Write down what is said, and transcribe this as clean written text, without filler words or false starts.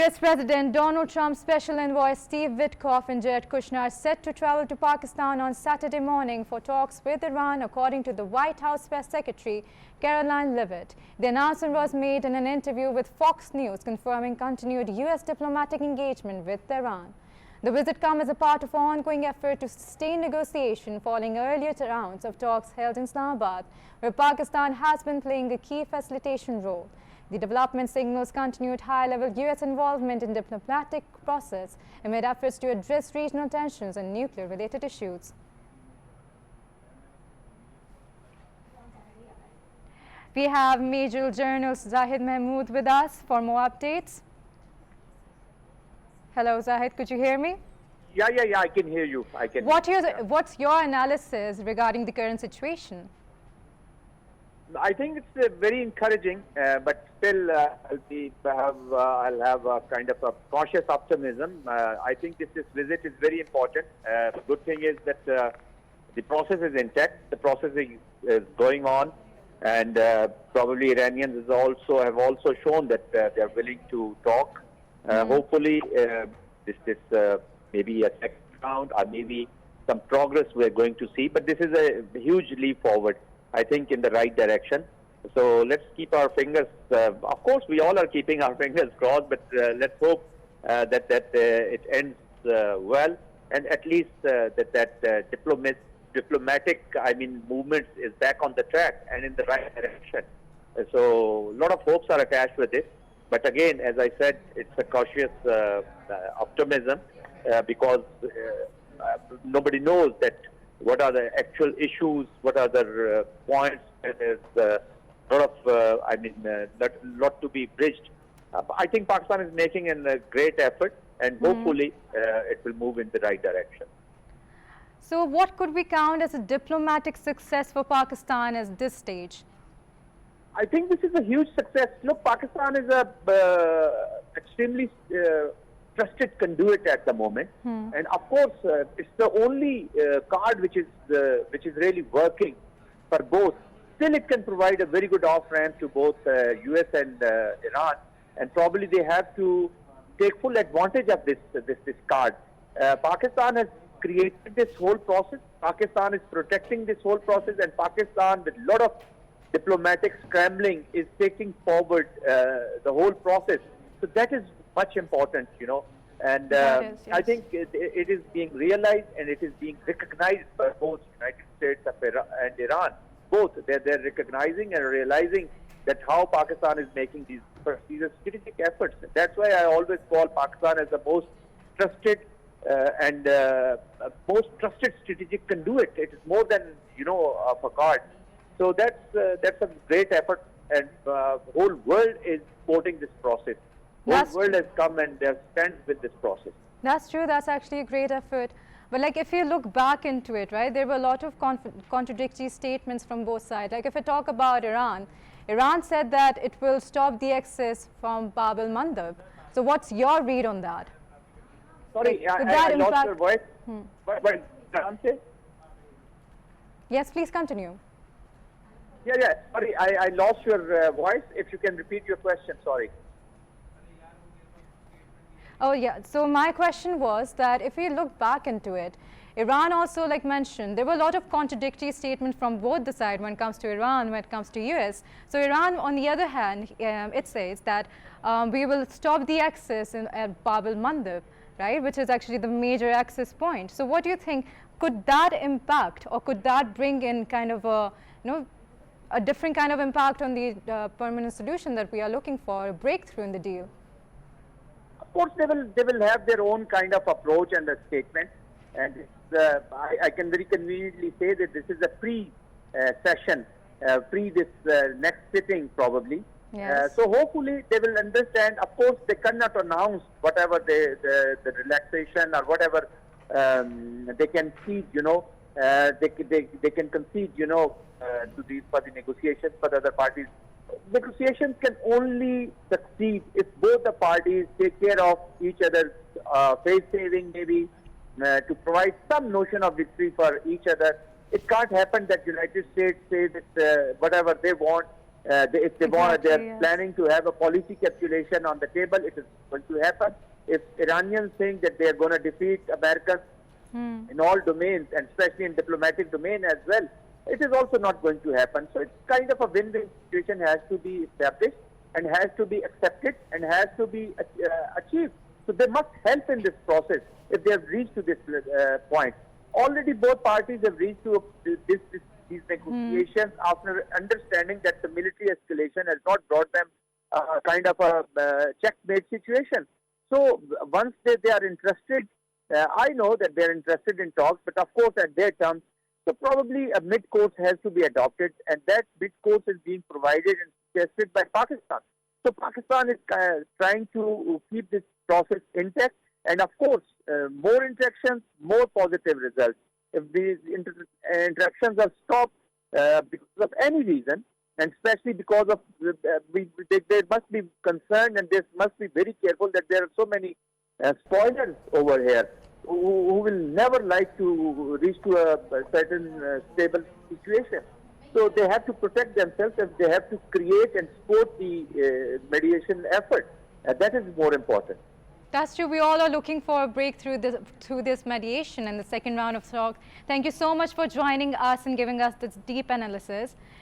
US President Donald Trump's special envoy Steve Witkoff and Jared Kushner are set to travel to Pakistan on Saturday morning for talks with Iran, according to the White House Press Secretary Caroline Leavitt. The announcement was made in an interview with Fox News, confirming continued US diplomatic engagement with Iran. The visit comes as a part of an ongoing effort to sustain negotiation following earlier rounds of talks held in Islamabad, where Pakistan has been playing a key facilitation role. The development signals continued high-level US involvement in diplomatic process amid efforts to address regional tensions and nuclear-related issues. We have major journalist Zahid Mehmood with us for more updates. Hello, Zahid, could you hear me? Yeah, I can hear you. What's your analysis regarding the current situation? I think it's very encouraging, but still I'll have a kind of a cautious optimism. I think this visit is very important. The good thing is that the process is intact. The process is going on, and probably Iranians have also shown that they are willing to talk. Hopefully, this maybe a second round or maybe some progress we're going to see. But this is a huge leap forward, I think, in the right direction. So let's keep our fingers. Of course, we all are keeping our fingers crossed, but let's hope that it ends well, and at least that diplomatic, movement is back on the track and in the right direction. So a lot of hopes are attached with this. But again, as I said, it's a cautious optimism because nobody knows that what are the actual issues, what are the points. There's a lot to be bridged. I think Pakistan is making a great effort, and hopefully it will move in the right direction. So what could we count as a diplomatic success for Pakistan at this stage? I think this is a huge success. Look, Pakistan is a extremely trusted conduit at the moment, and of course, it's the only card which is really working for both. Still, it can provide a very good off-ramp to both US and Iran, and probably they have to take full advantage of this card. Pakistan has created this whole process. Pakistan is protecting this whole process, and Pakistan, with a lot of diplomatic scrambling, is taking forward the whole process. So that is much important, and yes. I think it is being realized and it is being recognized by both United States and Iran. Both, they're recognizing and realizing that how Pakistan is making these strategic efforts. That's why I always call Pakistan as the most trusted most trusted strategic conduit. It is more than of a card. So that's a great effort, and the whole world is supporting this process. The whole world has come and they have stand with this process. That's true. That's actually a great effort. But if you look back into it, right, there were a lot of contradictory statements from both sides. If I talk about Iran said that it will stop the access from Bab el-Mandab. So what's your read on that? Sorry, I lost your voice. What did Iran say? Yes, please continue. Yeah. Sorry, I lost your voice. If you can repeat your question, sorry. Oh, yeah. So my question was that if we look back into it, Iran also, mentioned, there were a lot of contradictory statements from both the sides when it comes to Iran, when it comes to US. So Iran, on the other hand, it says that we will stop the access at Bab el-Mandab, right, which is actually the major access point. So what do you think? Could that impact, or could that bring in kind of a different kind of impact on the permanent solution that we are looking for, a breakthrough in the deal? Of course, they will have their own kind of approach and a statement, and I can very conveniently say that this is a pre-session, this next sitting probably. Yes. So hopefully they will understand. Of course, they cannot announce whatever the relaxation or whatever they can concede. They can concede. For the negotiations for the other parties. Negotiations can only succeed if both the parties take care of each other's face saving, maybe to provide some notion of victory for each other. It can't happen that United States say that whatever they want If they Exactly, they're yes. planning to have a policy capitulation on the table, it is going to happen. If Iranians think that they are going to defeat Americans in all domains, and especially in diplomatic domain as well, it is also not going to happen. So it's kind of a win-win situation has to be established and has to be accepted and has to be achieved. So they must help in this process if they have reached to this point. Already both parties have reached to these negotiations after understanding that the military escalation has not brought them kind of a checkmate situation. So once they are interested, I know that they are interested in talks, but of course at their terms. So probably a mid-course has to be adopted, and that mid-course is being provided and suggested by Pakistan. So Pakistan is trying to keep this process intact, and of course, more interactions, more positive results. If these interactions are stopped because of any reason, and especially because of they must be concerned, and they must be very careful that there are so many spoilers over here who will never like to reach to a certain stable situation. So they have to protect themselves, and they have to create and support the mediation effort. That is more important. That's true. We all are looking for a breakthrough through this mediation and the second round of talks. Thank you so much for joining us and giving us this deep analysis.